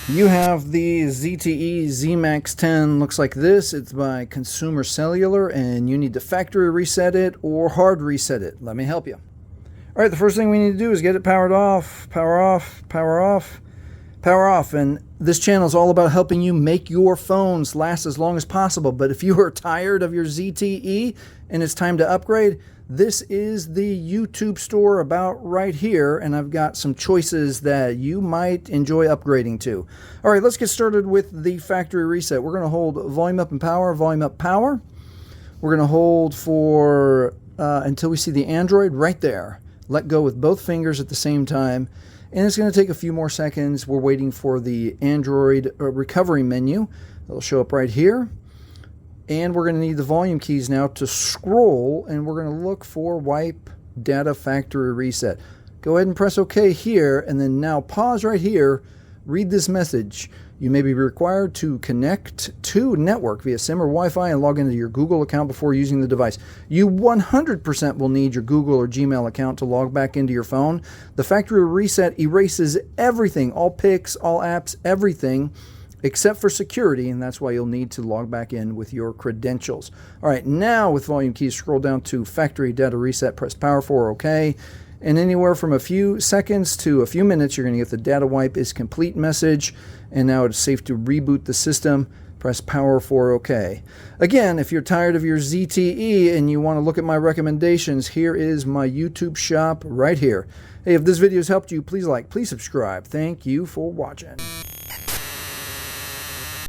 You have the ZTE ZMax10, looks like this. It's by Consumer Cellular, and you need to factory reset it or hard reset it. Let me help you. All right, the first thing we need to do is get it powered off, power off, power off, power off. And this channel is all about helping you make your phones last as long as possible. But if you are tired of your ZTE and it's time to upgrade, this is the YouTube store about right here, and I've got some choices that you might enjoy upgrading to. All right, let's get started with the factory reset. We're going to hold volume up and power, volume up, power. We're going to hold for until we see the Android right there. Let go with both fingers at the same time, and it's going to take a few more seconds. We're waiting for the Android recovery menu. It'll show up right here. And we're going to need the volume keys now to scroll, and we're going to look for wipe data factory reset. Go ahead and press OK here, and then now pause right here. Read this message. You may be required to connect to network via SIM or Wi-Fi and log into your Google account before using the device. You 100% will need your Google or Gmail account to log back into your phone. The factory reset erases everything, all pics, all apps, everything, except for security, and that's why you'll need to log back in with your credentials. All right, now with volume keys, scroll down to factory data reset, press power for OK, and anywhere from a few seconds to a few minutes, you're going to get the data wipe is complete message, and now it's safe to reboot the system. Press power for OK. Again, if you're tired of your ZTE and you want to look at my recommendations, here is my YouTube shop right here. Hey, if this video has helped you, please like, please subscribe. Thank you for watching.